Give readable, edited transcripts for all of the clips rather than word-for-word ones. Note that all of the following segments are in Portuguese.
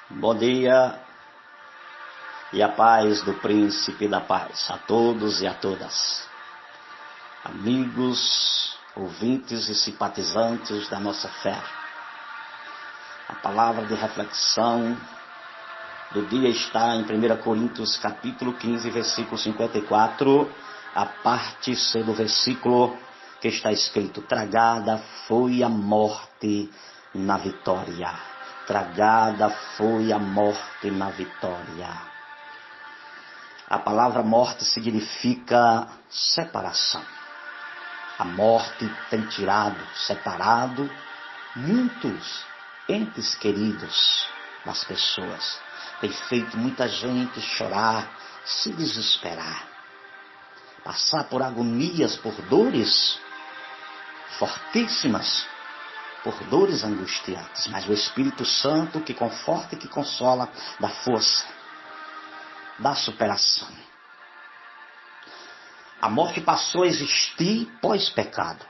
Bom dia e a paz do Príncipe da Paz a todos e a todas, amigos, ouvintes e simpatizantes da nossa fé. A palavra de reflexão do dia está em 1 Coríntios capítulo 15, versículo 54, a parte C do versículo que está escrito: tragada foi a morte na vitória. Tragada foi a morte na vitória. A palavra morte significa separação. A morte tem tirado, separado muitos entes queridos das pessoas. Tem feito muita gente chorar, se desesperar, passar por agonias, por dores fortíssimas, por dores angustiantes, mas o Espírito Santo que conforta e que consola, dá força, dá superação. A morte passou a existir pós-pecado,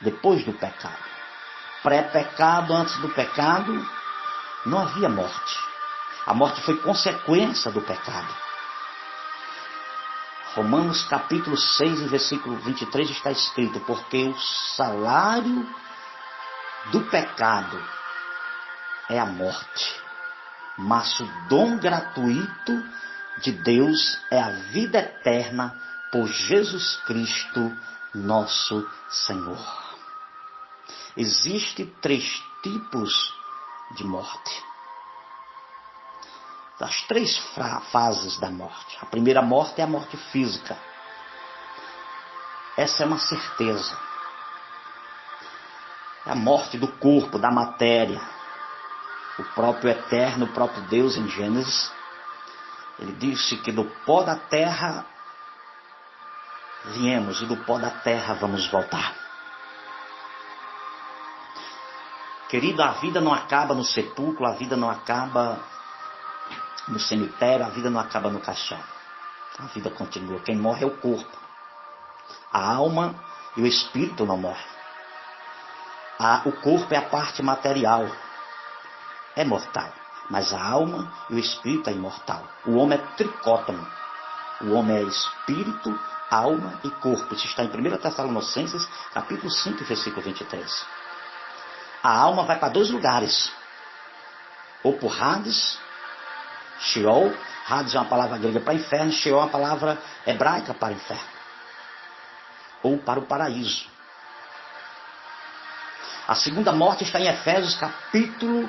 depois do pecado. Pré-pecado, antes do pecado, não havia morte. A morte foi consequência do pecado. Romanos capítulo 6, versículo 23 está escrito: porque o salário do pecado é a morte, mas o dom gratuito de Deus é a vida eterna por Jesus Cristo, nosso Senhor. Existem 3 tipos de morte. As 3 fases da morte. A primeira morte é a morte física. Essa é uma certeza. É a morte do corpo, da matéria. O próprio Eterno, o próprio Deus em Gênesis, ele disse que do pó da terra viemos e do pó da terra vamos voltar. Querido, a vida não acaba no sepulcro, a vida não acaba no cemitério, a vida não acaba no caixão. A vida continua. Quem morre é o corpo. A alma e o espírito não morrem. O corpo é a parte material, é mortal, mas a alma e o espírito é imortal. O homem é tricótomo. O homem é espírito, alma e corpo. Isso está em 1 Tessalonicenses, capítulo 5, versículo 23. A alma vai para 2 lugares, ou por Hades, Sheol. Hades é uma palavra grega para inferno, Sheol é uma palavra hebraica para inferno, ou para o paraíso. A segunda morte está em Efésios capítulo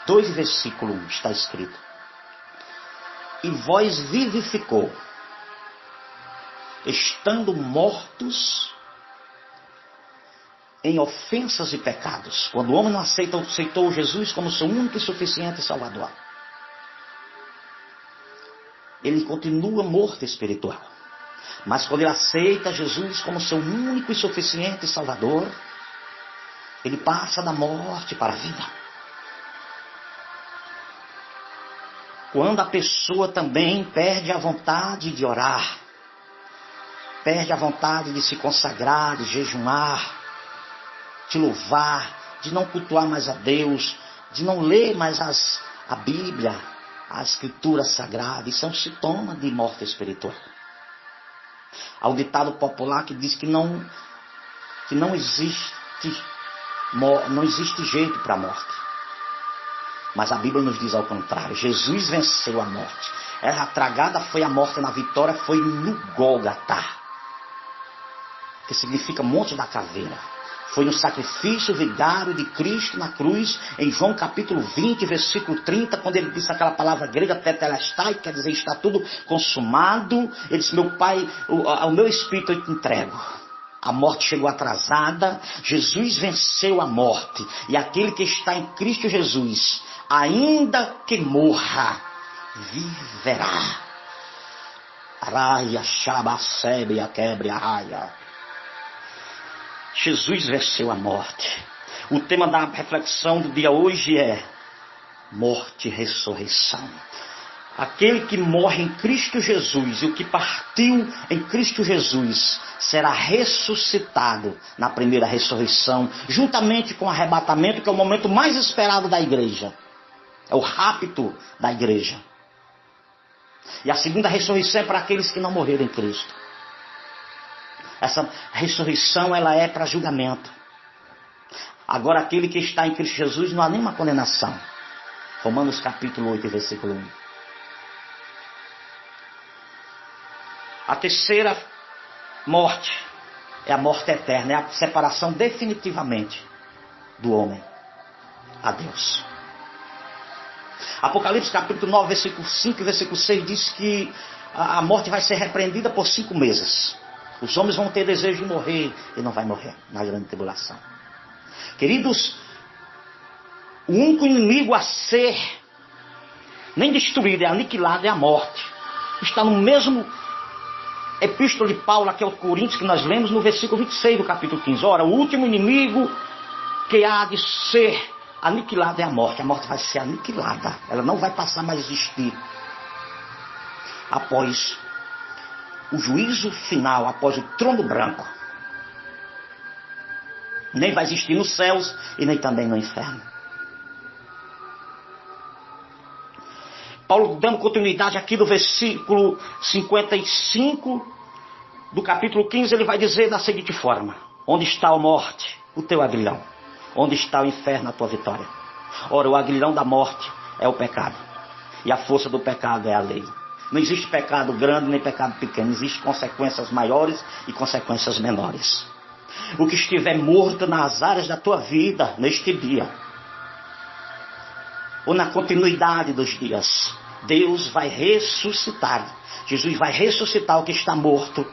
2, versículo 1, está escrito: e vós vivificou, estando mortos em ofensas e pecados. Quando o homem não aceitou Jesus como seu único e suficiente Salvador, ele continua morto espiritual. Mas quando ele aceita Jesus como seu único e suficiente Salvador, ele passa da morte para a vida. Quando a pessoa também perde a vontade de orar, perde a vontade de se consagrar, de jejuar, de louvar, de não cultuar mais a Deus, de não ler mais a Bíblia, a Escritura Sagrada, isso é um sintoma de morte espiritual. Há um ditado popular que diz que não existe jeito para a morte. Mas a Bíblia nos diz ao contrário. Jesus venceu a morte. A tragada foi a morte na vitória, foi no Gólgota, que significa Monte da Caveira. Foi no sacrifício vigário de Cristo na cruz, em João capítulo 20, versículo 30, quando ele disse aquela palavra grega, tetelestai, quer dizer, está tudo consumado. Ele disse: meu Pai, o meu espírito eu te entrego. A morte chegou atrasada, Jesus venceu a morte. E aquele que está em Cristo Jesus, ainda que morra, viverá. Araia, xabacebe, a quebre, arraia. Jesus venceu a morte. O tema da reflexão do dia hoje é morte e ressurreição. Aquele que morre em Cristo Jesus e o que partiu em Cristo Jesus será ressuscitado na primeira ressurreição, juntamente com o arrebatamento, que é o momento mais esperado da igreja. É o rapto da igreja. E a segunda ressurreição é para aqueles que não morreram em Cristo. Essa ressurreição, ela é para julgamento. Agora, aquele que está em Cristo Jesus não há nenhuma condenação. Romanos capítulo 8, versículo 1. A terceira morte é a morte eterna, é a separação definitivamente do homem a Deus. Apocalipse capítulo 9, versículo 5 e versículo 6 diz que a morte vai ser repreendida por 5 meses. Os homens vão ter desejo de morrer e não vai morrer na grande tribulação. Queridos, o único inimigo a ser nem destruído, é aniquilado, é a morte. Está no mesmo epístola de Paulo, aqui aos Coríntios, que nós lemos no versículo 26 do capítulo 15. Ora, o último inimigo que há de ser aniquilado é a morte. A morte vai ser aniquilada. Ela não vai passar mais a existir após o juízo final, após o trono branco. Nem vai existir nos céus e nem também no inferno. Paulo, dando continuidade aqui do versículo 55 do capítulo 15, ele vai dizer da seguinte forma: onde está a morte, o teu aguilhão? Onde está o inferno, a tua vitória? Ora, o aguilhão da morte é o pecado, e a força do pecado é a lei. Não existe pecado grande nem pecado pequeno, existem consequências maiores e consequências menores. O que estiver morto nas áreas da tua vida neste dia, ou na continuidade dos dias, Deus vai ressuscitar. Jesus vai ressuscitar o que está morto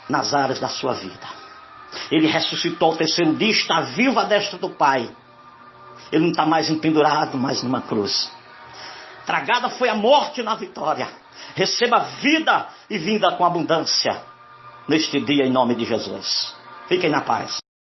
nas áreas da sua vida. Ele ressuscitou ao terceiro dia, está vivo à destra do Pai. Ele não está mais empendurado, mas numa cruz. Tragada foi a morte na vitória. Receba vida e vinda com abundância neste dia, em nome de Jesus. Fiquem na paz.